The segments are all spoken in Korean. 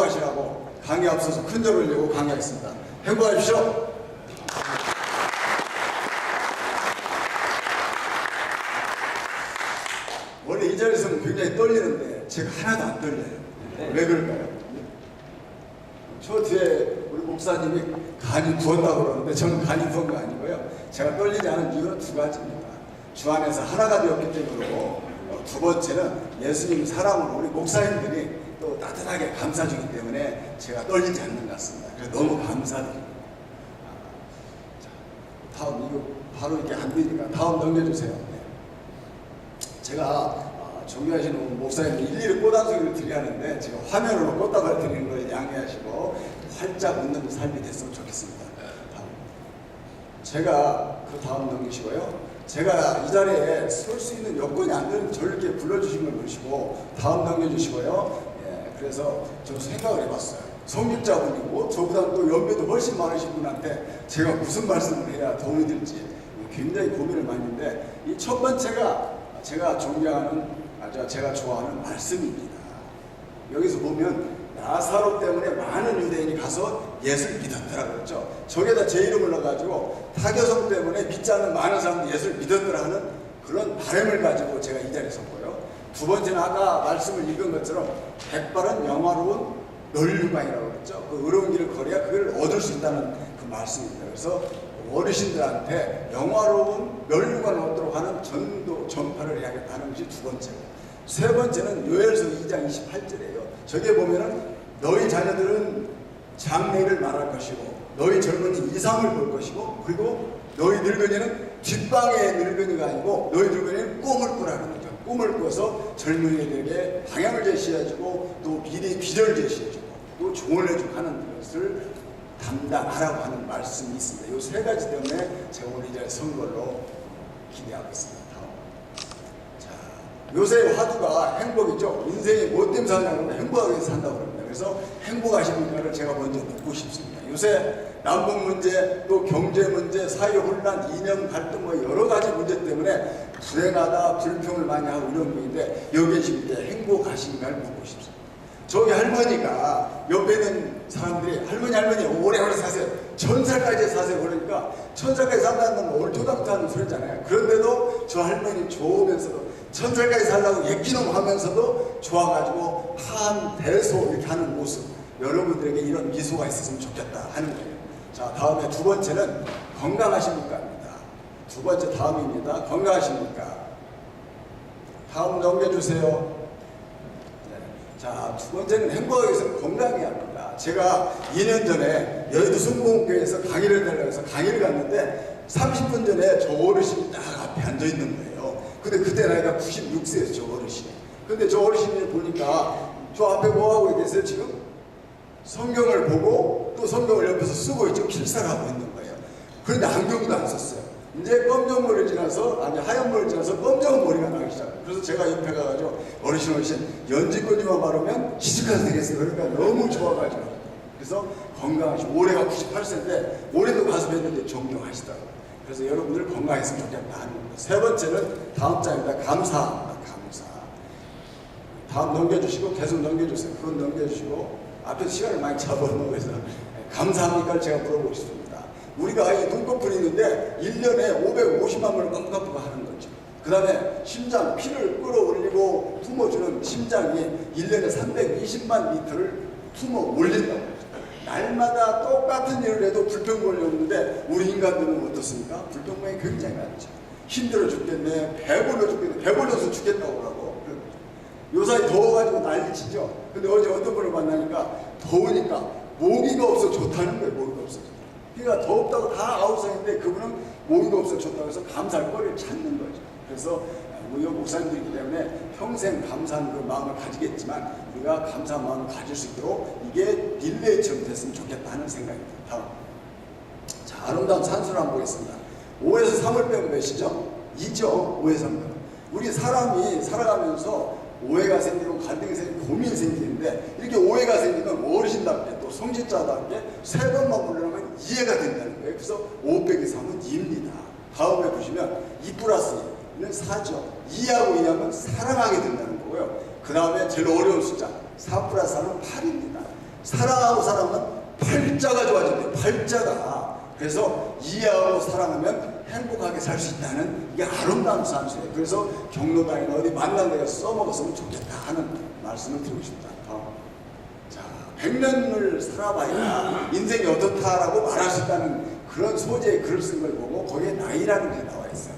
행복하시라고 강의 앞서서 큰절 올리고 강의하겠습니다. 행복하십시오. 원래 이 자리에서는 굉장히 떨리는데 제가 하나도 안 떨려요. 왜 그럴까요? 저 뒤에 우리 목사님이 간이 부었다고 그러는데 저는 간이 부은 거 아니고요. 제가 떨리지 않은 이유는 두 가지입니다. 주 안에서 하나가 되었기 때문이고, 두 번째는 예수님 사랑으로 우리 목사님들이 또 따뜻하게 감싸주기 때문에 제가 떨리지 않는 것 같습니다. 그래서 너무 감사드립니다. 자, 다음 이거 바로 이렇게 안 되니까 다음 넘겨주세요. 네. 제가 존경하시는 목사님 일일이 꽃단소리를 드리는데 제가 화면으로 꽃다발 드리는 걸 양해하시고 활짝 웃는 삶이 됐으면 좋겠습니다. 다음. 제가 그 다음 넘기시고요. 제가 이 자리에 설 수 있는 여건이 안 되는 저를 이렇게 불러주신 걸 보시고 다음 넘겨주시고요. 예, 그래서 좀 생각을 해봤어요. 성직자분이고 저보다 또 연배도 훨씬 많으신 분한테 제가 무슨 말씀을 해야 도움이 될지 굉장히 고민을 많이 했는데 이 첫 번째가 제가 존경하는 제가 좋아하는 말씀입니다. 여기서 보면 나사로 때문에 많은 유대인이 가서 예수를 믿었더라 그랬죠. 저기에다 제 이름을 넣어가지고 타교성 때문에 믿지 않는 많은 사람들이 예수를 믿었더라 하는 그런 바람을 가지고 제가 이 자리에 섰고요. 두 번째는 아까 말씀을 읽은 것처럼 백발은 영화로운 널유방이라고 그랬죠. 그 의로운 길을 걸어야 그걸 얻을 수 있다는 그 말씀입니다. 그래서 어르신들한테 영화로운 멸류관을 얻도록 하는 전도 전파를 해야겠다는 것이 두 번째고, 세 번째는 요엘서 2장 28절이에요. 저기에 보면은 너희 자녀들은 장래를 말할 것이고 너희 젊은이 이상을 볼 것이고 그리고 너희 늙은이는 뒷방의 늙은이가 아니고 너희 늙은이는 꿈을 꾸라는 거죠. 꿈을 꿔서 젊은이들에게 방향을 제시해주고 또 미래의 비전을 제시해주고 또 조언해주고 하는 것을 담당하라고 하는 말씀이 있습니다. 이 세 가지 때문에 제가 오늘 이 자리에 선 걸로 기대하고 있습니다. 자, 요새 화두가 행복이죠. 인생이 뭐 때문에 사냐고 행복하게 산다고 합니다. 그래서 행복하십니까를 제가 먼저 묻고 싶습니다. 요새 남북 문제, 또 경제 문제, 사회 혼란, 이념 갈등 뭐 여러 가지 문제 때문에 불행하다, 불평을 많이 하고 이런 분인데 여기 계실 때 행복하신가를 묻고 싶습니다. 저기 할머니가 옆에 있는 사람들이 할머니 오래오래 사세요. 1000살까지 사세요. 그러니까 1000살까지 산다는 건 얼토당토하는 소리잖아요. 그런데도 저 할머니 좋으면서도 1000살까지 살라고 예끼놈 하면서도 좋아가지고 한대소 이렇게 하는 모습, 여러분들에게 이런 미소가 있었으면 좋겠다 하는 거예요. 자, 다음에 두 번째는 건강하십니까? 입니다. 두 번째 다음입니다. 건강하십니까? 다음 넘겨주세요. 자, 두 번째는 행복하기 위해서는 건강해야 합니다. 제가 2년 전에 여의도 순복음교회에서 강의를 달라고 해서 강의를 갔는데 30분 전에 저 어르신이 딱 앞에 앉아 있는 거예요. 근데 그때 나이가 96세였어요, 저 어르신이. 근데 저 어르신을 보니까 저 앞에 뭐 하고 계세요, 지금? 성경을 보고 또 성경을 옆에서 쓰고 있죠. 필사를 하고 있는 거예요. 그런데 안경도 안 썼어요. 이제 검정 머리를 지나서, 아니 하얀 머리를 지나서 검정 머리가 나기 시작해요. 그래서 제가 옆에 가가지고 어르신 연지권이만 바르면 시집가서 되겠어요. 그러니까 너무 좋아가지고. 그래서 건강하시고 올해가 98세인데 올해도 가서 뵀는데 존경하시더라고요. 그래서 여러분들 건강했으면 좋겠다 하는 겁니다. 세 번째는 다음 장입니다. 감사합니다. 감사. 다음 넘겨주시고 계속 넘겨주세요. 그건 넘겨주시고 앞에 시간을 많이 잡아놓으면서 감사합니까를 제가 물어보고 싶습니다. 우리가 이 눈꺼풀이 있는데 1년에 550만 번을 껌껌껌 하는 거죠. 그 다음에 심장, 피를 끌어올리고 품어주는 심장이 1년에 320만 리터를 품어 올린다고 하죠. 날마다 똑같은 일을 해도 불평불이 없는데 우리 인간들은 어떻습니까? 불평불이 굉장히 많죠. 힘들어 죽겠네, 배불러 죽겠네, 배불러서 죽겠다고 하고 요사이 더워가지고 난리치죠. 근데 어제 어떤 분을 만나니까 더우니까 모기가 없어 좋다는 거예요. 모기가 없어. 그러니까 더웠다고 다 아우성인데 그분은 모기가 없어 좋다고 해서 감사할 거리를 찾는 거죠. 그래서 우리 목사님들이기 때문에 평생 감사하는 그 마음을 가지겠지만 우리가 감사한 마음을 가질 수 있도록 이게 릴레이처럼 됐으면 좋겠다 하는 생각입니다. 다음. 자, 아름다운 산수를 한번 보겠습니다. 5에서 3을 빼면 몇이죠? 2죠. 5에서 3은. 우리 사람이 살아가면서 오해가 생기고 갈등이 생기고 고민이 생기는데 이렇게 오해가 생기면 어르신답게 또 성직자답게 세 번만 부르면 이해가 된다는 거예요. 그래서 5 빼기 3은 2입니다. 다음에 보시면 2 플러스 2는 4죠. 2하고 2하면 사랑하게 된다는 거고요. 그 다음에 제일 어려운 숫자 4 플러스 4는 8입니다. 사랑하고 살아가면 팔자가 좋아진대요. 팔자가. 그래서 이해하고 사랑하면 행복하게 살 수 있다는 이게 아름다운 산수예요. 그래서 경로당이나 어디 만난 데가 써먹었으면 좋겠다 하는 말씀을 드리고 싶다. 자, 100년을 살아봐야 인생이 어떻다라고 말할 수 있다는 그런 소재의 글을 쓴 걸 보고 거기에 나이라는 게 나와 있어요.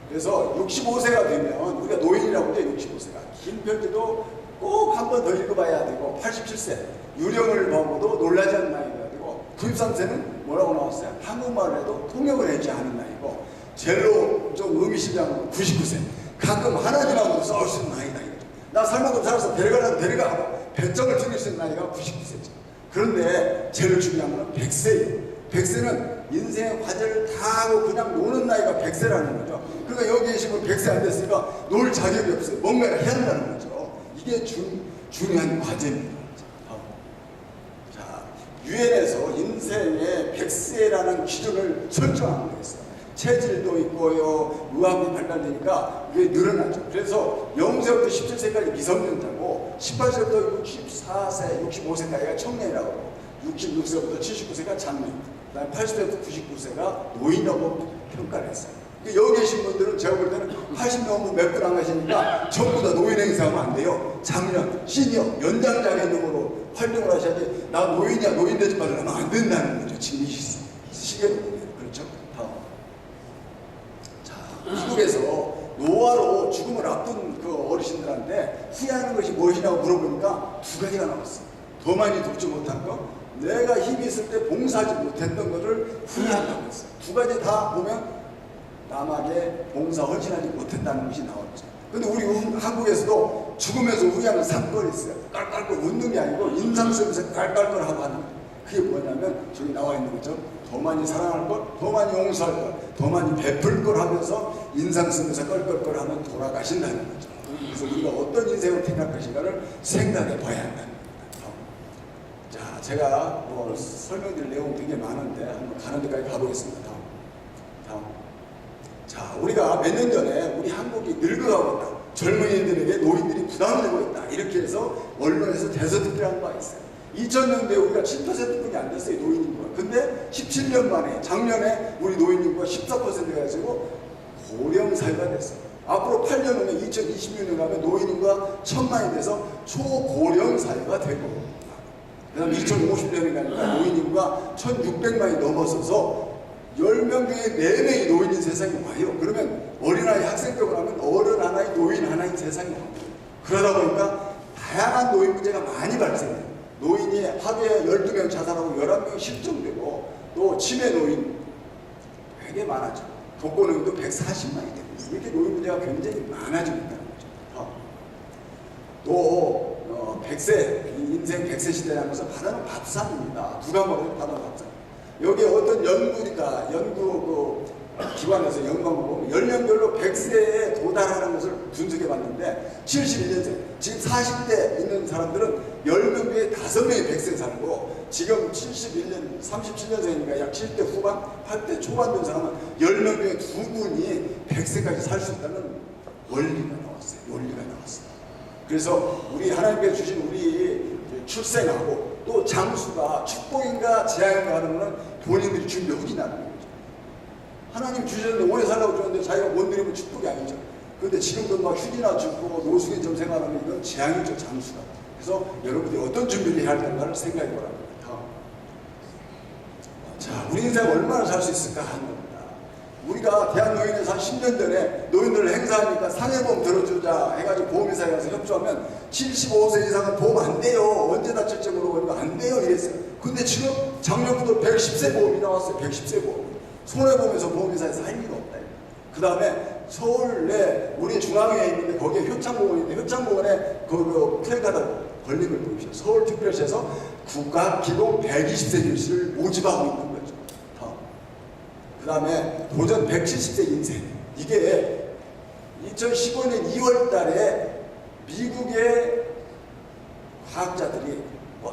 그래서 65세가 되면 우리가 노인이라고 하죠. 65세가 긴 편지도 꼭 한 번 더 읽어봐야 되고 87세 유령을 보고도 놀라지 않는 나이가 되고 93세는 뭐라고 나왔어요? 한국말을 해도 통역을 하지 않은 나이고 젤로 좀 의미심장으로 99세 가끔 하나님하고도 싸울 수 있는 나이다 이거죠. 나 살만큼 살아서 데려가라면 데려가고 배짱을 챙길 수 있는 나이가 99세죠. 그런데 제일 중요한 건 100세예요. 100세는 인생의 과제를 다 하고 그냥 노는 나이가 100세라는 거죠. 그러니까 여기 계시면 100세 안 됐으니까 놀 자격이 없어요. 뭔가를 해야 한다는 거죠. 이게 중요한 과제입니다. 자, 유엔에서 인생의 100세라는 기준을 설정한 거였어요. 체질도 있고요, 의학이 발달되니까 이게 늘어나죠. 그래서 0세부터 17세까지 미성년자고 18세부터 64세, 65세까지가 청년이라고 하고 66세부터 79세가 장년, 그다음에 80세부터 99세가 노인이라고 평가를 했어요. 여기 계신 분들은 제가 볼 때는 80 넘으면 몇 분 안 가시니까 전부 다 노인 행사하면 안 돼요. 장년, 시니어, 연장자 개념으로 활동을 하셔야지 나 노인이야, 노인 되지 말라면 안 된다는 거죠. 지금 이 시계로 보면. 그렇죠? 다음. 자, 미국에서 노화로 죽음을 앞둔 그 어르신들한테 후회하는 것이 무엇이냐고 물어보니까 두 가지가 나왔어요. 더 많이 돕지 못한 거, 내가 힘이 있을 때 봉사하지 못했던 것을 후회한다고 했어요. 두 가지 다 보면 남에게 봉사 헌신하지 못했다는 것이 나왔죠. 근데 우리 한국에서도 죽으면서 후회하는 사건이 있어요. 깔깔깔 웃는 게 아니고 인상 쓰면서 깔깔깔 하고 하는 거예요. 그게 뭐냐면 저기 나와 있는 거죠. 더 많이 사랑할 것, 더 많이 용서할 것, 더 많이 베풀 걸 하면서 인상 쓰면서 껄껄껄 하면 돌아가신다는 거죠. 그래서 우리가 어떤 인생을 택할 것인가를 생각해 봐야 한다는 겁니다. 자, 제가 뭐 설명드릴 내용 되게 많은데 한번 가는 데까지 가보겠습니다. 다음. 자, 우리가 몇 년 전에 우리 한국이 늙어가고 있다. 젊은이들에게 노인들이 부담이 되고 있다. 이렇게 해서 언론에서 대서특필을 한 바가 있어요. 2000년대에 우리가 7%뿐이 안 됐어요. 노인 인구가. 근데 17년 만에 작년에 우리 노인 인구가 14%가 가지고 고령 사회가 됐어요. 앞으로 8년 후면 2026년 가면 노인 인구가 1000만이 돼서 초고령 사회가 되고 그 다음에 2050년에 가니까 노인 인구가 1600만이 넘어서서 10명 중에 4명이 노인인 세상이 와요. 그러면 어린아이 학생 때고 나면 어른 하나의 노인 하나인 세상이 와요. 그러다 보니까 다양한 노인 문제가 많이 발생해요. 노인이 하루에 12명 자살하고 11명 실종되고 또 치매 노인 되게 많아져. 독거 노인도 140만이 됩니다. 이렇게 노인 문제가 굉장히 많아지고 있다는 거죠. 또 100세, 인생 100세 시대라는 것은 바다는 밥상입니다. 누가 먹어도 바다는 밥상. 여기 어떤 연구 기관에서 연구한 거 보면 연령별로 100세에 도달하는 것을 분석해 봤는데 71년생, 지금 40대 있는 사람들은 10명 중에 5명이 100세 살고 지금 71년, 37년생이니까 약 7대 후반, 8대 초반 된 사람은 10명 중에 2분이 100세까지 살 수 있다는 원리가 나왔어요. 원리가 나왔어요. 그래서 우리 하나님께서 주신 우리 출생하고 또 장수가 축복인가 재앙인가 하는 것은 본인들이 준비 확인하는 거죠. 하나님 주셨는데 오래 살라고 주셨는데 자기가 못 누리면 축복이 아니죠. 그런데 지금도 막 휴지나 죽고 노숙인 좀 생활하면 이건 재앙이죠, 장수가. 그래서 여러분들이 어떤 준비를 해야 할까를 생각해 보라고 합니다. 자, 우리 인생 얼마나 살 수 있을까 하는 겁니다. 우리가 대한노인에서 한 10년 전에 노인들 행사하니까 상해보험 들어주자 해가지고 보험회사에 가서 협조하면 75세 이상은 보험 안 돼요. 언제 다칠지 모르고 안 돼요 이랬어요. 근데 지금 작년부터 110세 보험이 나왔어요. 110세 보험. 손해보면서 보험회사에서 할 일이 없다. 그 다음에 서울 내 우리 중앙에 있는데 거기에 효창공원인데 효창공원에 그 플래카드 걸린 걸 보십시오. 서울특별시에서 국가기본 120세 교실을 모집하고 있는 거죠. 그 다음에 도전 170세 인생. 이게 2015년 2월 달에 미국의 과학자들이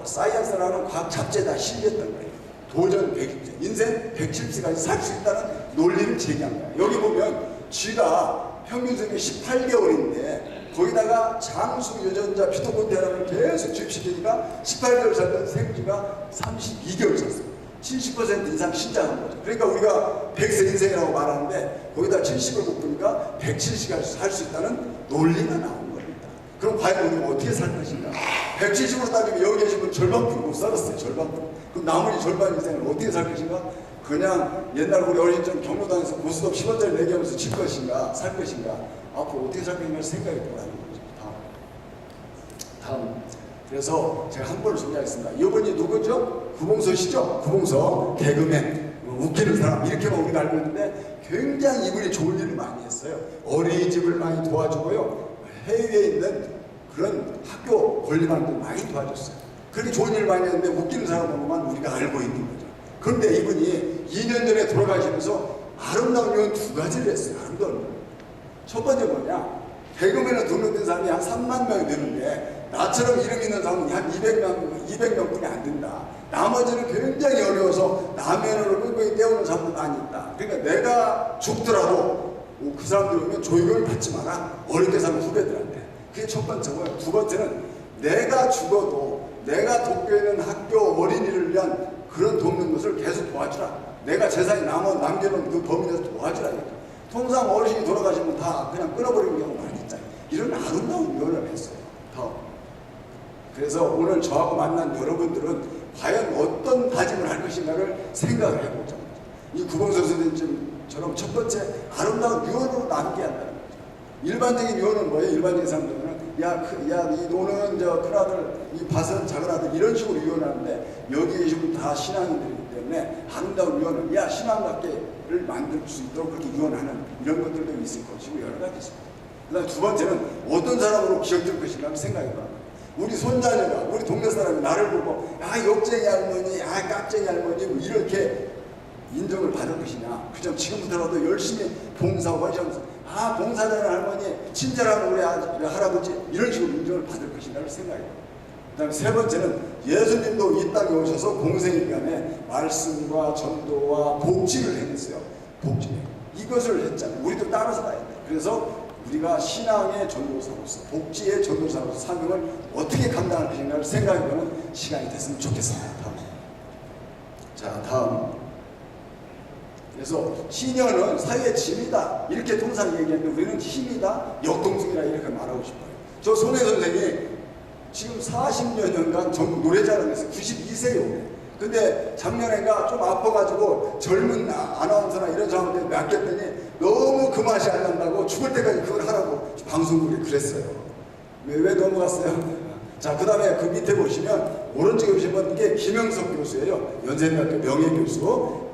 사이언스라는 과학 잡지에다 실렸던 거예요. 도전 120세, 인생 170세까지 살 수 있다는 논리를 제기한 거예요. 여기 보면 쥐가 평균 생애 18개월인데 거기다가 장수 유전자 피토콘 테라를 계속 주입시키니까 18개월 살던 생쥐가 32개월 살았어요. 70% 이상 신장한 거죠. 그러니까 우리가 100세 인생이라고 말하는데 거기다 70을 곱으니까 170을 살 수 있다는 논리가 나온 겁니다. 그럼 과연 우리가 어떻게 살 것인가? 170으로 따지면 여기 계신 분 절반뿐이 못 살았어요. 절반뿐. 그럼 나머지 절반 인생을 어떻게 살 것인가? 그냥 옛날 우리 어린 적 경로당에서 고스톱 10원짜리 내기하면서 칠 것인가? 살 것인가? 앞으로 어떻게 살 것인가 생각이 들어가는 거죠. 다음. 그래서 제가 한 번을 소개하겠습니다. 이분이 누구죠? 구봉서시죠? 구봉서 개그맨, 웃기는 사람 이렇게만 우리가 알고 있는데 굉장히 이분이 좋은 일을 많이 했어요. 어린이집을 많이 도와주고요. 해외에 있는 그런 학교 건립하는 데 많이 도와줬어요. 그렇게 좋은 일을 많이 했는데 웃기는 사람으로만 우리가 알고 있는 거죠. 그런데 이분이 2년 전에 돌아가시면서 아름다운 요원 2가지를 했어요. 아름다운 요원. 첫 번째 뭐냐? 개그맨에 등록된 사람이 한 3만 명이 되는데 나처럼 이름 있는 사람은 한 200명뿐이 안 된다. 나머지는 굉장히 어려워서 남해를 끈끈이 떼우는 사람도 많이 있다. 그러니까 내가 죽더라도 그 사람들 오면 조용을 받지 마라. 어렵게 사는 후배들한테. 그게 첫 번째고요. 두 번째는 내가 죽어도 내가 돕고 있는 학교 어린이를 위한 그런 돕는 것을 계속 도와주라. 내가 재산이 남겨놓은 그 범위에서 도와주라. 통상 어르신이 돌아가시면 다 그냥 끊어버리는 경우가 많이 있잖아요. 이런 아름다운 유언을 했어요. 그래서 오늘 저하고 만난 여러분들은 과연 어떤 다짐을 할 것인가를 생각을 해보자. 이 구봉서 선생님처럼 첫 번째 아름다운 유언으로 남게 한다는 거죠. 일반적인 유언은 뭐예요? 일반적인 사람들은 이 노는 큰아들, 이 밭은 작은아들 이런 식으로 유언하는데 여기 계신 분 다 신앙인들이기 때문에 아름다운 유언은 신앙답게를 만들 수 있도록 그렇게 유언하는 이런 것들도 있을 것이고 여러 가지 있습니다. 그 다음 두 번째는 어떤 사람으로 기억될 것인가 생각해봐. 우리 손자녀가 우리 동네 사람이 나를 보고 욕쟁이 할머니, 깍쟁이 할머니 뭐 이렇게 인정을 받을 것이냐. 그죠? 지금부터라도 열심히 봉사하고 하시면서 봉사자는 할머니, 친절한 우리 할아버지 이런 식으로 인정을 받을 것인가를 생각해요. 그 다음에 세 번째는 예수님도 이 땅에 오셔서 공생일간에 말씀과 전도와 복지를 행했어요. 복지. 이것을 했잖아요. 우리도 따라서 가야 돼요. 그래서 우리가 신앙의 전도사로서 복지의 전도사로서 사명을 어떻게 감당할 것인가를 생각해보는 시간이 됐으면 좋겠습니다. 다음. 그래서 시녀는 사회의 짐이다 이렇게 통상 얘기하는데 우리는 힘이다, 역동성이다 이렇게 말하고 싶어요. 저 손혜 선생이 지금 40여 년간 전국 노래자랑에서 92세요. 근데 작년에가 좀 아파가지고 젊은 아나운서나 이런 사람한테 맡겼더니 너무 그 맛이 안 난다고 죽을 때까지 그걸 하라고 방송국에 그랬어요. 왜 넘어갔어요? 자, 그 다음에 그 밑에 보시면 오른쪽에 보신 분께 김영석 교수예요. 연세대학교 명예교수.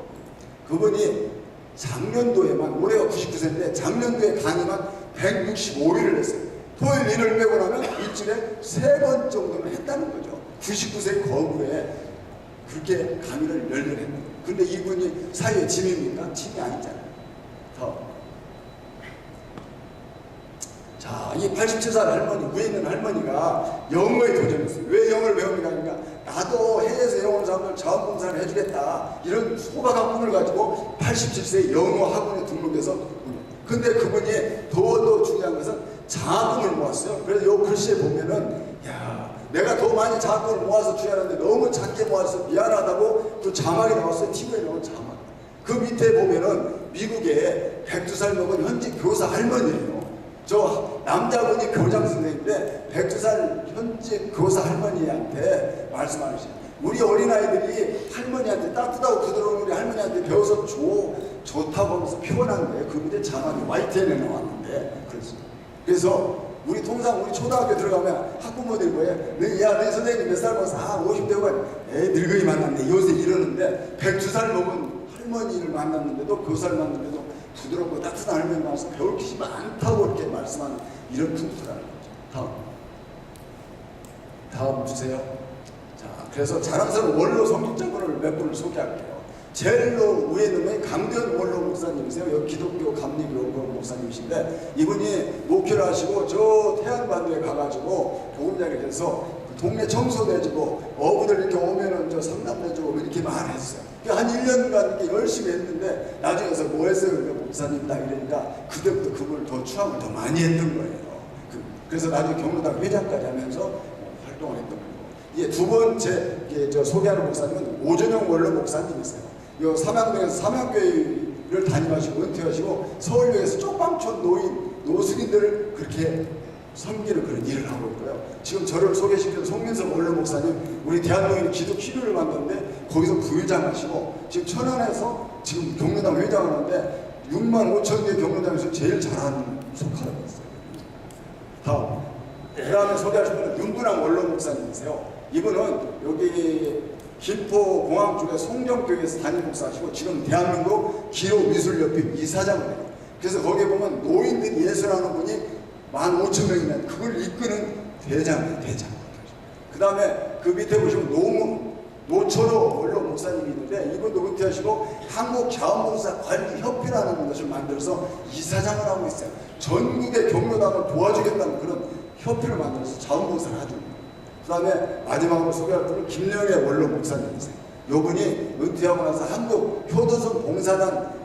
그분이 작년도에만, 올해가 99세인데 작년도에 강의만 165일을 했어요. 토요일 일을 빼고 나면 일주일에 3번 정도는 했다는 거죠. 99세 거부에 그렇게 강의를 열렬 했는 거예요. 근데 이분이 사회의 짐입니까? 짐이 아니잖아요. 자, 이 87살 할머니, 위에 있는 할머니가 영어에 도전했어요. 왜 영어를 배웁니까? 그러니까 나도 해외에서 영어 하는 사람들 자원봉사를 해주겠다. 이런 소박한 꿈을 가지고 87세에 영어 학원에 등록해서 근데 그분이 더 중요한 것은 장학금을 모았어요. 그래서 요 글씨에 보면은 내가 더 많이 장학금을 모아서 줘야 하는데 너무 작게 모아서 미안하다고 그 자막이 나왔어요. TV에 나온 자막. 그 밑에 보면은 미국에 102살 먹은 현직 교사 할머니예요. 저 남자분이 교장 선생님인데 102살 현직 교사 할머니한테 말씀하시죠. 우리 어린아이들이 할머니한테 따뜻하고 부드러운 우리 할머니한테 배워서 좋다고 하면서 표현한 거예요. 그 밑에 자막이 YTN에 나왔는데 그래서 우리 통상 우리 초등학교 들어가면 학부모들이 뭐예요? 네 선생님 몇 살 먹어서 50대고 늙은이 만났네 요새 이러는데 102살 먹은 할머니를 만났는데도 교사를 만났는데도 부드럽고 따뜻한 할머니 만나서 배울 것이 많다고 이렇게 말씀하는 이런 분들이라는 거죠. 다음 주세요. 자, 그래서 자랑스러운 원로 성직자분을 몇 분을 소개할게요. 제일 위에 있는 분이 강변 원로 목사님이세요. 여기 기독교 감리교 목사님이신데 이분이 목회를 하시고 저 태안반도에 가가지고 보금자리를 해서 동네 청소도 해주고 어부들 이렇게 오면은 저 상담도 해주고 이렇게 말했어요. 한 1년간 이렇게 열심히 했는데 나중에서 뭐 했어요? 그러니까 목사님 딱 이러니까 그때부터 그걸 더 추앙을 더 많이 했던 거예요. 그래서 나중에 경로당 회장까지 하면서 활동을 했던 거고. 이제 두 번째 소개하는 목사님은 오전영 원로 목사님이세요. 이 삼양동에서 삼양교회를 담임하시고 은퇴하시고 서울역에서 쪽방촌 노숙인들을 그렇게 섬기는 그런 일을 하고 있고요. 지금 저를 소개시킨 송민석 원로 목사님, 우리 대한민국 기독 신유를 만드는데 거기서 부회장 하시고, 지금 천안에서 지금 경로당 회장을 하는데 6만 5천 개 경로당에서 제일 잘하는 속하라고 했어요. 다음. 그 다음에 소개하실 분은 윤근왕 원로 목사님이세요. 이분은 여기 김포공항 쪽에 송정교회에서 담임 목사하시고 지금 대한민국 기호미술협회 이사장을 해요. 그래서 거기에 보면 노인들 예술하는 분이 15,000명이면 그걸 이끄는 대장이에요, 대장. 그 다음에 그 밑에 보시면 노철호 원로 목사님이 있는데 이분도 은퇴하시고 한국자원봉사관리협회라는 것을 만들어서 이사장을 하고 있어요. 전국의 경로당을 도와주겠다는 그런 협회를 만들어서 자원봉사를 하죠. 그 다음에 마지막으로 소개할 분은 김영애 원로 목사님이세요. 이분이 은퇴하고 나서 한국 효도선 봉사단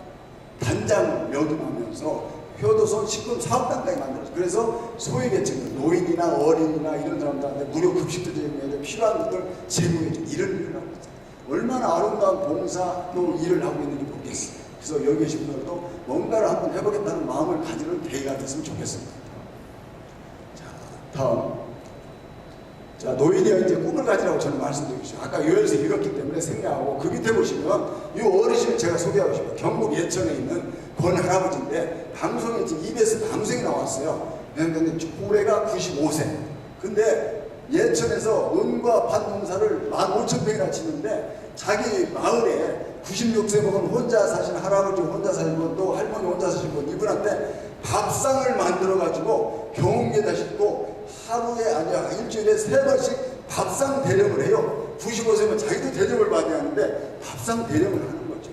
단장을 역임하면서 효도선 식품 사업단까지 만들었어요. 그래서 소외계층, 노인이나 어린이나 이런 사람들한테 무료 급식도 제공해서 필요한 것들 제공해주는 이런 일을 하고 있어요. 얼마나 아름다운 봉사 또 일을 하고 있는지 모르겠어요. 그래서 여기 계신 분들도 뭔가를 한번 해보겠다는 마음을 가지는 계기가 됐으면 좋겠습니다. 자, 다음. 자, 노인이 이제 꿈을 가지라고 저는 말씀드리죠. 아까 요엘서 읽었기 때문에 생략하고 그 밑에 보시면 이 어르신을 제가 소개하고 싶어요. 경북 예천에 있는 권 할아버지인데 방송에 지금 EBS 방송이 나왔어요. 근데 올해가 95세. 근데 예천에서 논과 밭 농사를 15,000평이나 짓는데 자기 마을에 96세 먹은 혼자 사신 할아버지 혼자 사신 분 또 할머니 혼자 사신 분 이분한테 밥상을 만들어 가지고 경운기에다 싣고 하루에 아니야 일주일에 3번씩 밥상 대령을 해요. 95세면 자기도 대접을 받아야 하는데 밥상 대령을 하는 거죠.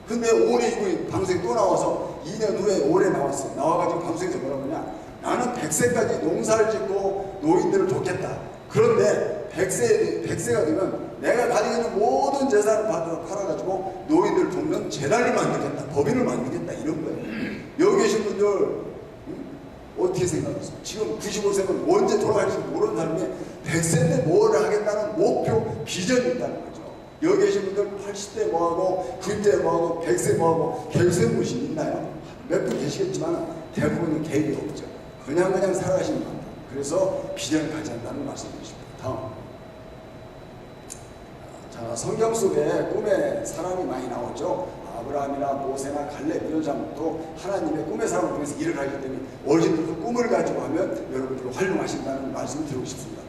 근데 올해 이분이 방송에 또 나와서 2년 후에 올해 나왔어요. 나와가지고 방송에서 뭐라고 하냐, 나는 100세까지 농사를 짓고 노인들을 돕겠다. 그런데 100세가 되면 내가 가지고 있는 모든 재산을 팔아가지고 노인들을 돕는 재단을 만들겠다, 법인을 만들겠다, 이런 거예요. 여기 계신 분들 어떻게 생각하세요? 지금 95세면 언제 돌아갈지 모르는 사람이 100세 때 뭘 하겠다는 목표, 비전이 있다는 거죠. 여기 계신 분들 80대 뭐하고 90대 뭐하고 100세 뭐하고 계획 무엇이 있나요? 몇 분 계시겠지만 대부분은 계획이 없죠. 그냥 살아가시는 겁니다. 그래서 비전을 가져야 한다는 말씀드리십니다. 다음. 자, 성경 속에 꿈에 사람이 많이 나오죠. 아브라함이나 모세나 갈렙 이런 사람도 하나님의 꿈의 사람을 통해서 일을 하기 때문에 어르신들 그 꿈을 가지고 하면 여러분들 활용하신다는 말씀을 드리고 싶습니다.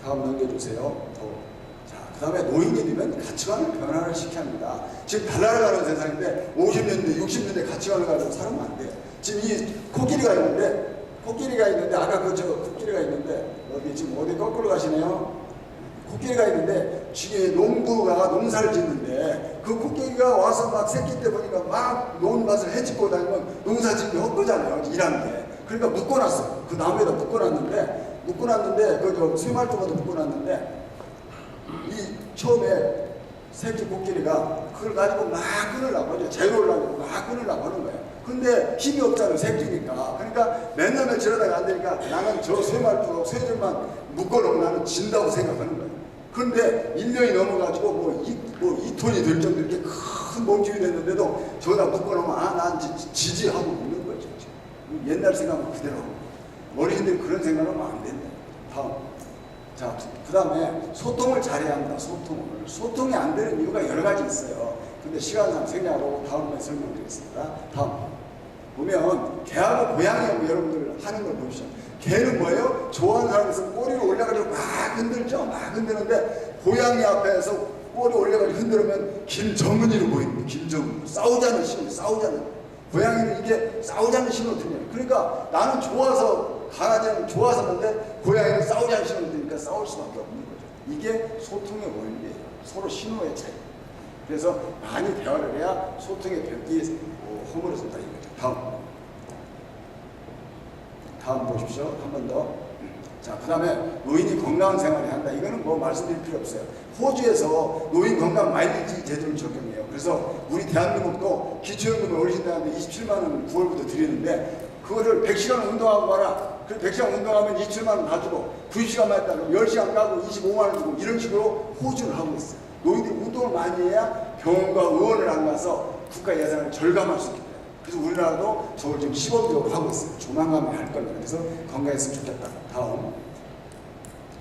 다음 넘겨주세요. 자, 그 다음에 노인이 되면 가치관을 변화를 시켜야 합니다. 지금 달라가는 세상인데 50년대, 60년대 가치관을 가지고 살면 안 돼요. 지금 이 코끼리가 있는데 아까 코끼리가 있는데 지금 어디 거꾸로 가시네요. 코끼리가 있는데 지금 농부가 농사를 짓는데 그 코끼리가 와서 막 새끼 때 보니까 막 논밭을 해집고 다니면 농사 짓기 헛거잖아요. 일하는 게. 그러니까 묶어놨어요. 그 나무에다 묶어놨는데 그 쇠말통에도 묶어놨는데 이 처음에 새끼 코끼리가 그걸 가지고 막 끊으려고 재우려고 막 끊으려고 하는 거예요. 근데 힘이 없잖아요. 새끼니까. 그러니까 맨날 며칠 하다가 안 되니까 나는 저 쇠말통하고 쇠줄만 묶어놓으면 나는 진다고 생각하는 거예요. 그런데 1년이 넘어가지고 2톤이 될 정도 이렇게 큰 몸집이 됐는데도 저기다 묶어놓으면 난 지지하고 묻는 거죠. 옛날 생각은 그대로 하고. 어르신들이 그런 생각을 하면 안 된다. 다음. 자, 그 다음에 소통을 잘해야 합니다. 소통이 안 되는 이유가 여러 가지 있어요. 근데 시간상 생략하고 다음에 설명드리겠습니다. 다음. 보면 개하고 고양이하고 여러분들 하는 걸 보시죠. 개는 뭐예요? 좋아하는 사람이 있으면 꼬리를 올려가지고 막 흔들죠. 막 흔드는데 고양이 앞에서 꼬리 올려가지고 흔들면 김정은이로 보입니다. 김정은. 싸우자는 신호, 싸우자는. 고양이는 이게 싸우자는 신호거든요. 그러니까 나는 좋아서, 강아지는 좋아서 하는데 고양이는 싸우자는 신호니까 싸울 수밖에 없는 거죠. 이게 소통의 원리예요. 서로 신호의 차이. 그래서 많이 대화를 해야 소통의 벽이 허물어진다 이거죠. 다음 보십시오. 한 번 더. 자, 그 다음에 노인이 건강한 생활을 한다. 이거는 뭐 말씀드릴 필요 없어요. 호주에서 노인 건강 마일리지 제도를 적용해요. 그래서 우리 대한민국도 기초연금을 어르신들한테 27만 원 9월부터 드리는데 그거를 100시간 운동하고 가라. 그 100시간 운동하면 27만 원 다 주고 90시간만 했다 그러면 10시간 까고 25만 원 주고 이런 식으로 호주를 하고 있어요. 노인들이 운동을 많이 해야 병원과 의원을 안 가서 국가 예산을 절감할 수 있기 때문에. 그래서 우리나라도 저걸 지금 시범적으로 하고 있어요. 조만간 할 겁니다. 그래서 건강했으면 좋겠다. 다음.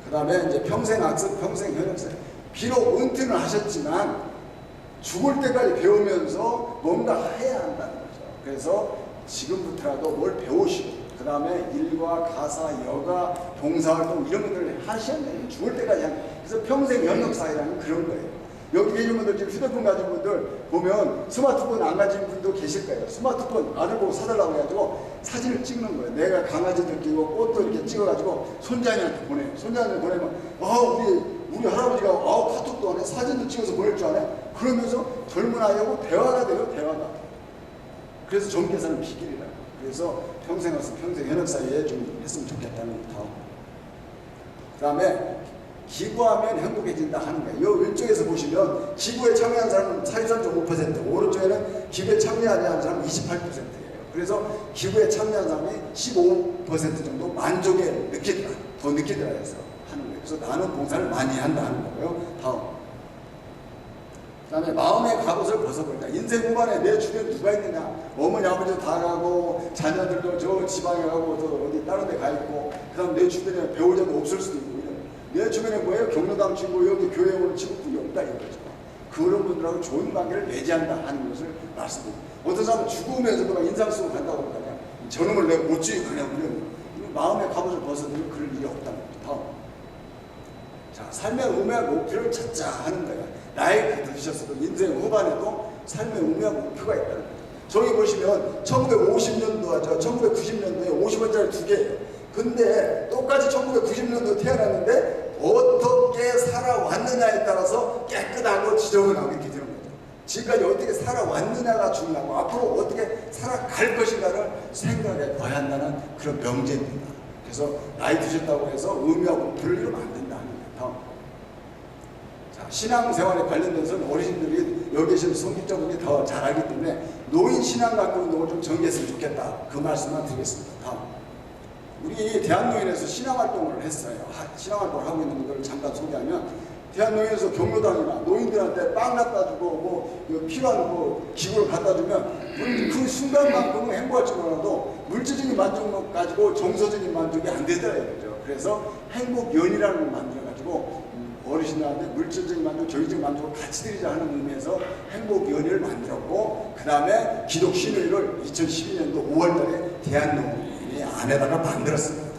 그 다음에 이제 평생학습, 평생현역생. 비록 은퇴는 하셨지만 죽을 때까지 배우면서 뭔가 해야 한다는 거죠. 그래서 지금부터라도 뭘 배우시고 그 다음에 일과 가사, 여가, 봉사활동 이런 것들을 하셔야 돼요. 죽을 때까지 하는. 그래서 평생연역사회라는 그런 거예요. 여기 계신 분들 지금 휴대폰 가진 분들 보면 스마트폰 안 가진 분도 계실 거예요. 스마트폰 아들 보고 사달라고 해가지고 사진을 찍는 거예요. 내가 강아지도 끼고 꽃도 이렇게 찍어가지고 손자녀한테 보내요. 손자녀한테 보내면 우리 할아버지가 카톡도 안 해. 사진도 찍어서 보낼 줄 아네. 그러면서 젊은 아이하고 대화가 돼요. 대화가. 그래서 젊게 사는 비결이라고. 그래서 평생 와서 평생 현역 사이에 좀 했으면 좋겠다는 다음. 그 다음에 기부하면 행복해진다 하는 거예요. 이 왼쪽에서 보시면 기부에 참여한 사람은 43.5%, 오른쪽에는 기부에 참여하지 않은 사람은 28%예요. 그래서 기부에 참여한 사람이 15% 정도 만족에 느끼더라, 더 느끼더라 해서 하는 거예요. 그래서 나는 봉사를 많이 한다 하는 거고요. 다음. 그 다음에 마음의 갑옷을 벗어버린다. 인생 후반에 내 주변에 누가 있느냐. 어머니 아버지도 다 가고 자녀들도 저 지방에 가고 저 어디 다른 데 가 있고 그 다음 내 주변에 배우자도 없을 수도 있고 내 주변에 뭐예요? 경로당 친구 여기 교회 오는 친구들이 없다 이거죠. 그런 분들하고 좋은 관계를 맺어야 한다 하는 것을 말씀드립니다. 어떤 사람은 죽으면서도 막 인상 쓰고 간다고 그러잖아요. 저놈을 내가 못 죽이고 그냥 그러면 마음의 갑옷을 벗어들면 그럴 일이 없다는 거죠. 다음. 자, 삶의 의미와 목표를 찾자 하는 거예요. 나이 드셨어도 인생 후반에도 삶의 의미와 목표가 있다는 거예요. 저기 보시면 1950년도 하죠. 1990년도에 50원짜리 2개예요. 근데 똑같이 1990년도 태어났는데 어떻게 살아왔느냐에 따라서 깨끗하고 지저분하고 이렇게 되는 거죠. 지금까지 어떻게 살아왔느냐가 중요하고 앞으로 어떻게 살아갈 것인가를 생각해 봐야 한다는 그런 명제입니다. 그래서 나이 드셨다고 해서 의미와 목표를 이루면 안 된다는 거예요. 자, 신앙생활에 관련돼서는 어르신들이 여기 계신 성직자분이 더 잘 알기 때문에 노인 신앙 갖고 운동을 좀 정리했으면 좋겠다. 그 말씀만 드리겠습니다. 다음. 우리 대한노인에서 신앙활동을 했어요. 신앙활동을 하고 있는 분들을 잠깐 소개하면 대한노인에서 경로당이나 노인들한테 빵 갖다 주고 뭐 필요한 기구를 갖다 주면 그 순간만큼은 행복할지 몰라도 물질적인 만족만 가지고 정서적인 만족이 안 되더라고요. 그래서 행복연이라는 걸 만들어가지고 어르신들한테 물질적인 만족, 정신적인 만족을 같이 드리자 하는 의미에서 행복연의를 만들었고 그 다음에 기독신의를 2012년도 5월달에 대한노인 안에다가 만들었습니다.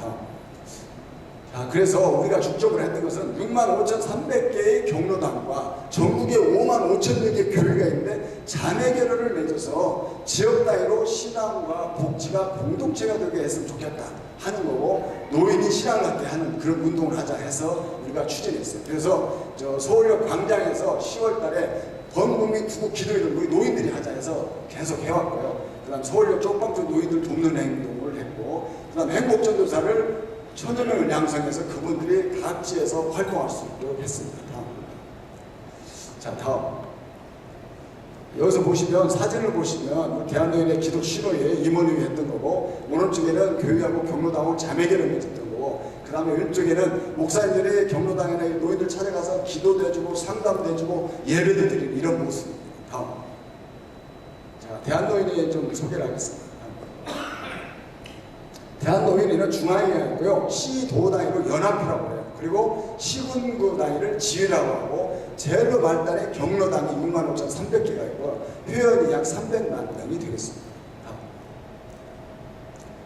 자, 그래서 우리가 중점으로 했던 것은 65,300개의 경로당과 전국에 55,000개 교회가 있는데 자매결연을 맺어서 지역 단위로 신앙과 복지가 공동체가 되게 했으면 좋겠다 하는 거고 노인이 신앙 갖게 하는 그런 운동을 하자 해서 우리가 추진했어요. 그래서 서울역 광장에서 10월 달에 범국민 투구 기도회를 우리 노인들이 하자 해서 계속 해왔고요. 그 다음 서울역 쪽방촌 노인들 돕는 행동을 했고 그 다음 행복전도사를 1000여 명을 양성해서 그분들이 각지에서 활동할 수 있도록 했습니다. 다음. 자, 다음. 여기서 보시면 사진을 보시면 대한노인의 기독 신호에 임원님이 했던 거고 오른쪽에는 교회하고 경로당하고 자매결연을 맺었던 거고 그 다음에 왼쪽에는 목사님들이 경로당이나 노인들 찾아가서 기도도 해주고 상담도 해주고 예배도 드리는 이런 모습입니다. 다음. 자, 대한노인의 좀 소개를 하겠습니다. 대한노인은 중앙회가 있고요. 시도 단위로 연합회라고 해요. 그리고 시군구 단위를 지회라고 하고 제일로 말단의 경로당이 65,300개가 있고 회원이 약 300만 명이 되겠습니다.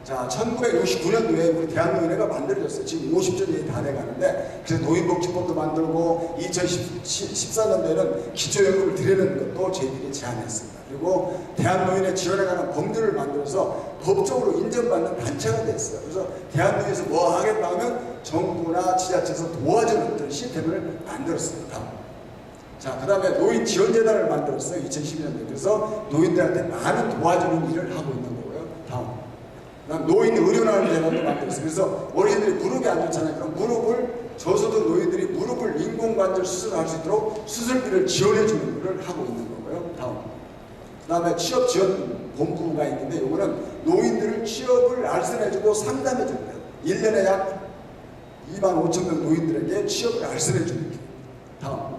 자, 1969년도에 우리 대한노인회가 만들어졌어요. 지금 50주년이 다 돼가는데 그래서 노인복지법도 만들고 2014년도에는 기초연금을 드리는 것도 저희들이 제안했습니다. 그리고 대한노인회 지원해가는 법률을 만들어서 법적으로 인정받는 단체가 됐어요. 그래서 대한노인에서 뭐 하겠다 하면 정부나 지자체에서 도와주는 그런 시스템을 만들었습니다. 자, 그 다음에 노인지원재단을 만들었어요. 2012년도에. 그래서 노인들한테 많은 도와주는 일을 하고 있는 거고요. 다음. 노인 의료나는 재단도 만들었어요. 그래서 어르신들이 무릎이 안 좋잖아요. 그럼 무릎을 저소득 노인들이 무릎을 인공관절 수술을 할 수 있도록 수술비를 지원해 주는 일을 하고 있는 거고요. 다음. 그다음에 취업 지원 본부가 있는데 요거는 노인들을 취업을 알선해주고 상담해주는 거예요. 1년에 약 25,000명 노인들에게 취업을 알선해주는 거예요. 다음.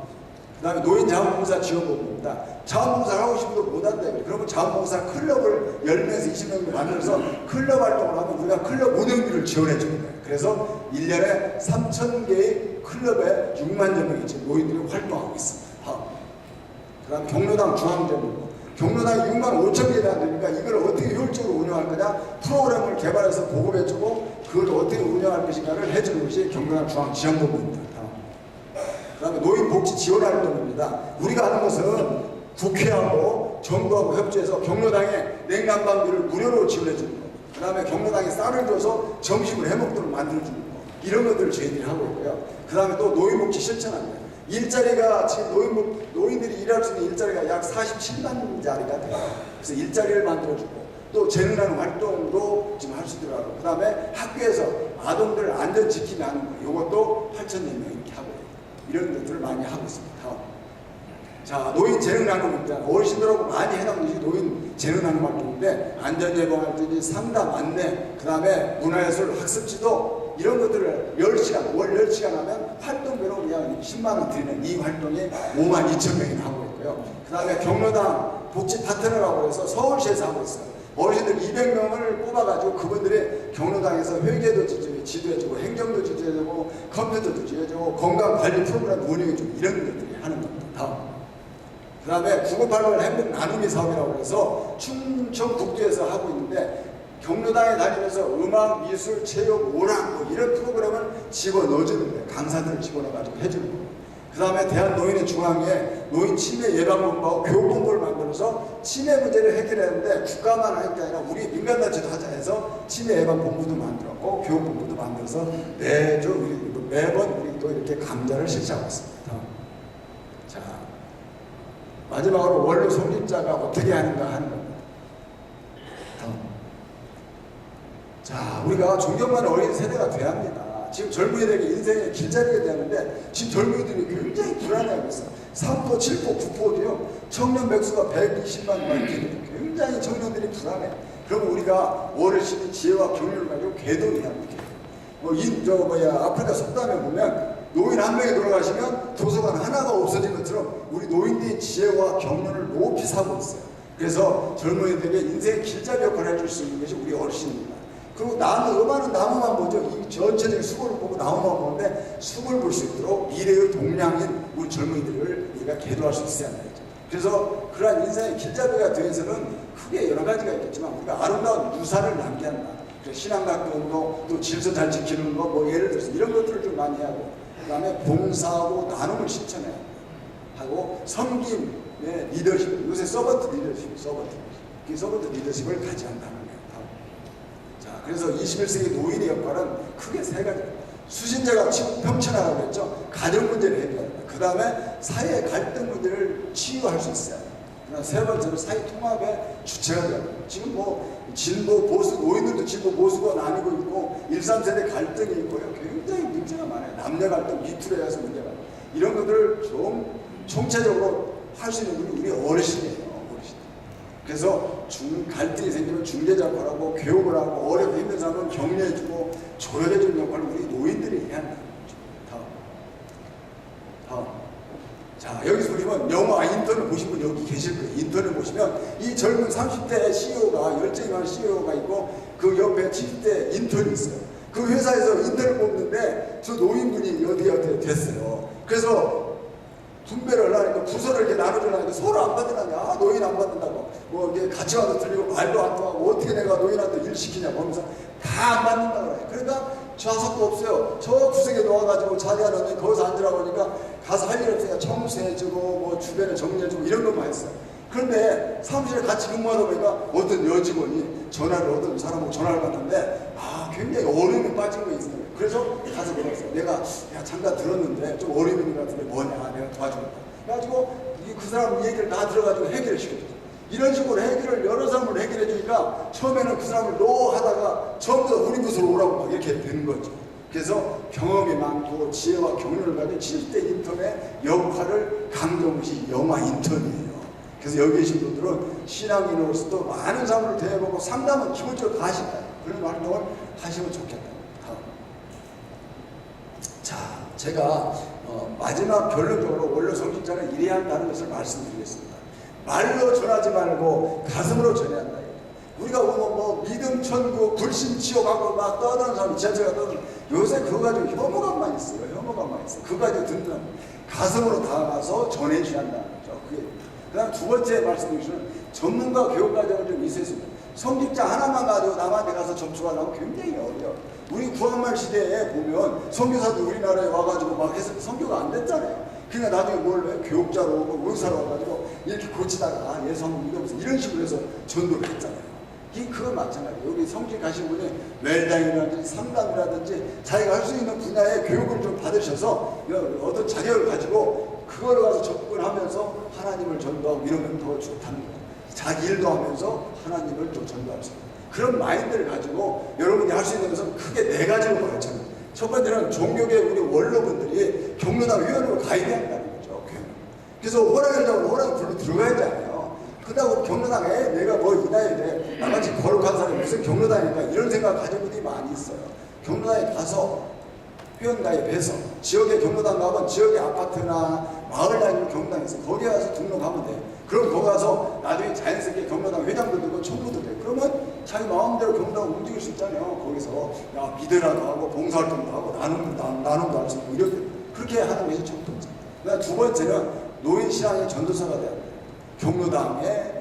그 다음에 노인자원봉사 지원본부입니다. 자원봉사를 하고 싶어도 못한다. 그러면 자원봉사 클럽을 10명에서 20명을 만들어서 클럽 활동을 하면 우리가 클럽 운영비를 지원해 주는 거예요. 그래서 1년에 3,000개의 클럽에 6만여 명이 지금 노인들이 활동하고 있습니다. 그 다음에 경로당 중앙정부. 경로당이 6만 5천 개가 안 되니까 이걸 어떻게 효율적으로 운영할 거냐, 프로그램을 개발해서 보급해주고 그걸 어떻게 운영할 것인가를 해주는 것이 경로당 중앙지원본부입니다. 그 다음에 노인복지 지원활동입니다. 우리가 하는 것은 국회하고 정부하고 협조해서 경로당에 냉난방비를 무료로 지원해주는 거, 그 다음에 경로당에 쌀을 줘서 점심을 해먹도록 만들어주는 거, 이런 것들을 저희들이 하고 있고요. 그 다음에 또 노인복지 실천합니다. 일자리가 지금 노인들이 일할 수 있는 일자리가 약 47만 자리가 돼요. 그래서 일자리를 만들어주고 또 재능하는 활동도 지금 할 수 있도록 하고, 그 다음에 학교에서 아동들 안전지킴이 하는 거, 이것도 8,000여 명 이렇게 하고 있어요. 이런 것들을 많이 하고 있습니다. 자, 노인 재능 나눔 있잖아요. 어르신들하고 많이 해나가는 것이 노인 재능 나눔 활동인데, 안전예방활동이 상담, 안내, 그 다음에 문화예술 학습지도, 이런 것들을 10시간, 월 10시간 하면 활동비로 그냥 10만원 드리는 이 활동이 52,000명이나 하고 있고요. 그 다음에 경로당 복지 파트너라고 해서 서울시에서 하고 있어요. 어르신들 200명을 뽑아가지고 그분들이 경로당에서 회계도 지도해주고 행정도 지도해주고 컴퓨터도 지도해주고 건강관리 프로그램 운영해주고 이런 것들이 하는 겁니다. 다음. 그 다음에 9988 행복 나눔이 사업이라고 해서 충청북도에서 하고 있는데, 경로당에 다니면서 음악, 미술, 체육, 오락 뭐 이런 프로그램을 집어넣어주는 거예요. 강사들을 집어넣어가지고 해주는 거예요. 그 다음에 대한노인의 중앙에 노인 치매 예방본부하고 교육본부를 만들어서 치매 문제를 해결하는데 국가만 할 게 아니라 우리 민간단체도 하자 해서 치매 예방본부도 만들었고 교육본부도 만들어서 매번 우리 또 이렇게 강좌를 실시하고 있습니다. 자, 마지막으로 원로 성립자가 어떻게 하는가 하는 겁니다. 자, 우리가 존경받는 어린 세대가 돼야 합니다. 지금 젊은이들에게 인생의 길잡이가 되는데 지금 젊은이들이 굉장히 불안해하고 있어요. 3포, 7포, 9포도요. 청년 백수가 120만 명이 굉장히 청년들이 불안해. 그러면 우리가 어르신의 지혜와 경륜을 가지고 궤도해야 합니다. 아프리카 속담에 보면 노인 한 명이 돌아가시면 도서관 하나가 없어진 것처럼 우리 노인들의 지혜와 경륜을 높이 사고 있어요. 그래서 젊은이들에게 인생의 길잡이 역할을 해줄 수 있는 것이 우리 어르신입니다. 그리고 음악은 나무만 보죠. 이 전체적인 수고를 보고 나무만 보는데 수고를 볼 수 있도록 미래의 동량인 우리 젊은이들을 우리가 계도할 수 있어야 합니다. 그래서 그러한 인생의 길잡이가 되어서는 크게 여러 가지가 있겠지만 우리가 아름다운 유산을 남게 한다. 신앙각도 운동, 또 질서 잘 지키는 거, 뭐 예를 들어서 이런 것들을 좀 많이 하고, 그 다음에 봉사하고 나눔을 실천해야 하고, 섬김의 리더십, 요새 서번트 리더십을 가져야 한다는 거예요. 자, 그래서 21세기 노인의 역할은 크게 세 가지입니다. 수신자가 평천하라고 했죠. 가정 문제를 해결합니다. 그 다음에 사회 갈등 문제를 치유할 수 있어야 합니다. 세 번째로 사회 통합의 주체가 되어야 합니다. 지금 뭐 진보 보수, 노인들도 진보 보수가 나뉘고 있고 1, 3세대 갈등이 있고요. 굉장히 문제가 많아요. 남녀 갈등, 미투에 의해서 문제가 많아요. 이런 것들을 좀 총체적으로 할 수 있는 분이 우리 어르신이에요. 그래서 갈등이 생기면 중재자 역할하고 교육을 하고 어렵고 힘든 사람은 격려해주고 조력해주는 역할을 우리 노인들이 해야 한다는 거죠. 다음. 자, 여기서 보시면 영화 인턴을 보신 분 여기 계실 거예요. 인턴을 보시면 이 젊은 30대 CEO가 열정이 많은 CEO가 있고 그 옆에 70대 인턴이 있어요. 그 회사에서 인턴을 뽑는데 저 노인분이 어디 됐어요. 그래서 분배를 하니까 부서를 이렇게 나눠주려니까 서로 안 받으라냐. 노인 안 받는다고. 뭐 이게 가치관도 틀리고 말도 안 통하고 어떻게 내가 노인한테 일 시키냐고 하면서 다 안 받는다고 그래. 그러니까 좌석도 없어요. 저 구석에 놓아가지고 자리가 넣으니 거기서 앉으라고 하니까 가서 할 일 없으니까 청소해주고 뭐 주변에 정리해주고 이런 것만 했어요. 그런데 사무실에 같이 근무하다 보니까 어떤 여직원이 어떤 사람하고 전화를 받는데 굉장히 어려움에 빠진 거 있어요. 그래서 가서 물었어요. 내가 잠깐 들었는데 좀 어려움 있는 것 같은데 뭐냐. 내가 도와주겠다. 그래가지고 그 사람 얘기를 다 들어가지고 해결을 시켜줬어요. 이런 식으로 여러 사람을 해결해 주니까 처음에는 그 사람을 하다가 전부 다 우리 부서로 오라고 막 이렇게 되는 거죠. 그래서 경험이 많고 지혜와 경륜을 가진 70대 인턴의 역할을 강조한 것이 영화 인턴이에요. 그래서 여기 계신 분들은 신앙인으로서도 많은 사람을 대해보고 상담은 기본적으로 다 하신다. 그런 활동을 하시면 좋겠다. 다음. 자, 제가 마지막 결론적으로 원로 성직자는 이래야 한다는 것을 말씀드리겠습니다. 말로 전하지 말고 가슴으로 전해야 한다. 우리가 뭐 믿음 천국, 불신 지옥하고 막 떠드는 사람이 지하철가 떠드는 요새 그거 가지고 혐오감만 있어요. 혐오감만 있어요. 그거 가지고 듣는 가슴으로 다가가서 전해줘야 한다는 거죠. 그 다음 두 번째 말씀드리시는 전문가 교육 과정을 좀 있었습니다. 성직자 하나만 가지고 남한테 가서 접촉하려면 굉장히 어려워요. 우리 구한말 시대에 보면 선교사도 우리나라에 와가지고 막 해서 선교가 안 됐잖아요. 그러니까 나중에 뭘 해? 교육자로 오고 의사로 와가지고 이렇게 고치다가 예성 이러면서 이런 식으로 해서 전도를 했잖아요. 그거 마찬가지예요. 여기 성직 가신 분이 웰당이라든지 상담이라든지 자기가 할 수 있는 분야의 교육을 좀 받으셔서 어떤 자격을 가지고 그걸 가서 접근하면서 하나님을 전도하고 이러면 더 좋다는 거예요. 자기 일도 하면서 하나님을 좀 전도할 수 있는 그런 마인드를 가지고 여러분이 할 수 있는 것은 크게 네 가지로 가르쳐요. 첫 번째는 종교계 우리 원로분들이 경로당 위원으로 가입해야 한다는 거죠. 그래서 호랑이라고 호랑이 불로 들어가야지 않아요. 그렇다고 경로당에 내가 뭐 이 나이에 돼 나같이 거룩한 사람이 무슨 경로당인가 이런 생각 가진 분들이 많이 있어요. 경로당에 가서 회원 가입해서 지역의 경로당 가면 지역의 아파트나 마을 다니는 경로당이 있어요. 거기에 가서 등록하면 돼요. 그럼 거기 가서 나중에 자연스럽게 경로당 회장도 되고 총무도 돼요. 그러면 자기 마음대로 경로당을 움직일 수 있잖아요. 거기서 야 믿으라도 하고 봉사활동도 하고 나눔도 할 수 있고 이렇게 그렇게 하는 것이 첫 번째. 그다음 두 번째는 노인 신앙의 전도사가 돼야 돼요. 경로당에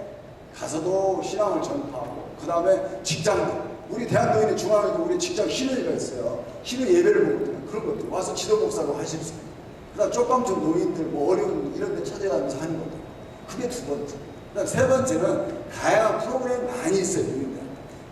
가서도 신앙을 전파하고 그 다음에 직장들 우리 대한노인의 중앙에도 우리 직장 신의가 있어요. 신의 예배를 보거든요. 그런 것들 와서 지도 목사로 하실 수 있어요. 그 다음 쪽방촌 노인들 뭐 어려운 이런 데 찾아가면서 하는 것들 그게 두 번째. 그 다음 세 번째는 다양한 프로그램이 많이 있어요. 노인들.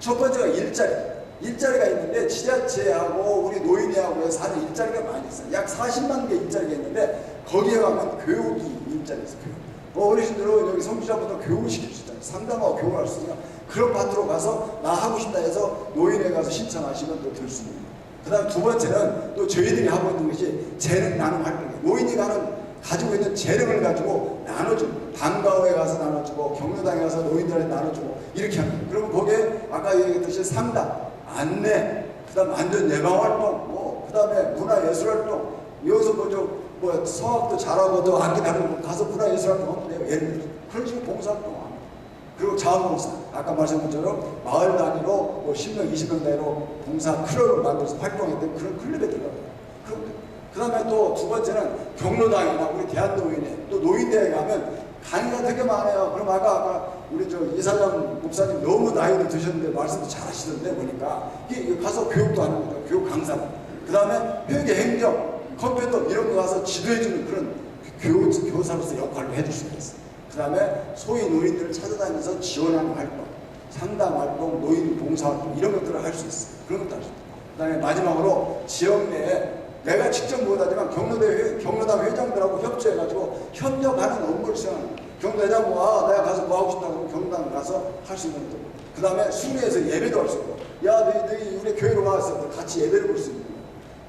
첫 번째가 일자리가 있는데 지자체하고 우리 노인회하고 해서 하는 일자리가 많이 있어요. 약 40만 개 일자리가 있는데 거기에 가면 교육이 일자리 있어요. 교육. 어르신들은 여기 성지자부터 교육을 시킬 수 있잖아요. 상담하고 교육을 할 수 있으니까 그런 파트로 가서 나 하고 싶다 해서 노인회 가서 신청하시면 또 될 수 있는 거예요. 그 다음 두 번째는 또 저희들이 하고 있는 것이 재능 나눔 활동이에요. 노인이 가지고 있는 재능을 가지고 나눠주고 방과후에 가서 나눠주고 경로당에 가서 노인들한테 나눠주고 이렇게 하는 거예요. 그러면 거기에 아까 얘기했듯이 상담, 안내, 그 다음 안전 예방활동, 그 다음에 문화예술활동 여기서 뭐 성악도 잘하고 또 악기 다루고 가서 문화예술활동 하면 돼요. 예를 들어서 그런 식으로 봉사활동 하는 그리고 자원봉사 아까 말씀드린 것처럼 마을 단위로 뭐 10명 20명 단위로 봉사 클럽을 만들어서 활동했던 그런 클럽에 들어가요. 그 다음에 또 두 번째는 경로당이나 우리 대한노인회 또 노인대에 가면 강의가 되게 많아요. 그럼 아까 우리 이사장 목사님 너무 나이도 드셨는데 말씀도 잘 하시던데 보니까 가서 교육도 하는 거죠. 교육 강사. 그 다음에 회계 행정 컴퓨터 이런 거 가서 지도해주는 그런 교사로서 역할을 해줄 수가 있어요. 그 다음에 소위 노인들을 찾아다니면서 지원하는 활동, 상담 활동, 노인 봉사 활동 이런 것들을 할 수 있어요. 그런 것도 할 수 있어요. 그 다음에 마지막으로 지역 내에 내가 직접 못하지만 경로당 회장들하고 협조해가지고 협력하는 업무를 수행하는 경로대장 내가 가서 뭐 하고 싶다고 하면 경로당 가서 할 수 있는 것들. 그 다음에 순회에서 예배도 할 수 있고 야 너희 우리 교회로 와서 같이 예배를 볼 수 있는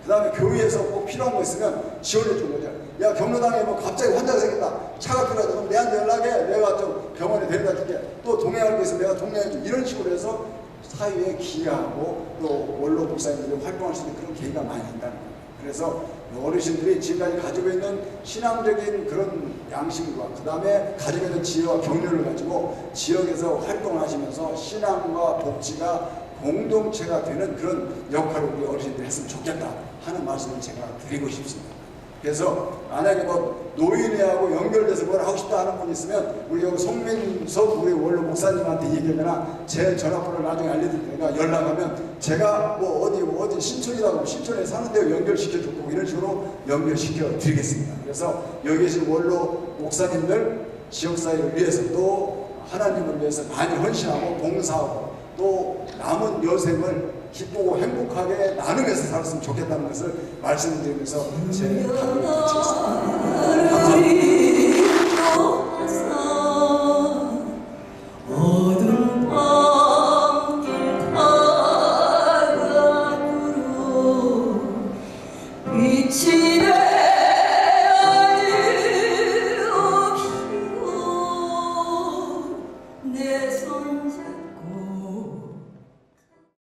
그 다음에 교회에서 꼭 필요한 거 있으면 지원해 주는 거죠. 야 경로당에 뭐 갑자기 환자가 생겼다. 차가 필요하다. 그럼 내한테 연락해. 내가 좀 병원에 데려다 줄게. 또 동행할 거 있으면 내가 동행해 줄 이런 식으로 해서 사회에 기여하고 또 원로 목사님들이 활동할 수 있는 그런 계기가 많이 있다는 거예요. 그래서 어르신들이 지금까지 가지고 있는 신앙적인 그런 양식과 그 다음에 가지고 있는 지혜와 경륜을 가지고 지역에서 활동을 하시면서 신앙과 복지가 공동체가 되는 그런 역할을 우리 어르신들이 했으면 좋겠다 하는 말씀을 제가 드리고 싶습니다. 그래서 만약에 뭐 노인회하고 연결돼서 뭘 하고 싶다 하는 분 있으면 우리 여기 송민석 우리 원로 목사님한테 얘기하거나 제 전화번호를 나중에 알려드릴 테니까 연락하면 제가 뭐 어디 신촌이라고 신촌에 사는 데 연결시켜주고 이런 식으로 연결시켜 드리겠습니다. 그래서 여기 계신 원로 목사님들 지역사회를 위해서 또 하나님을 위해서 많이 헌신하고 봉사하고 또 남은 여생을 기쁘고 행복하게 나누면서 살았으면 좋겠다는 것을 말씀드리면서 제 답을 마치겠습니다. 감사합니다. 시작.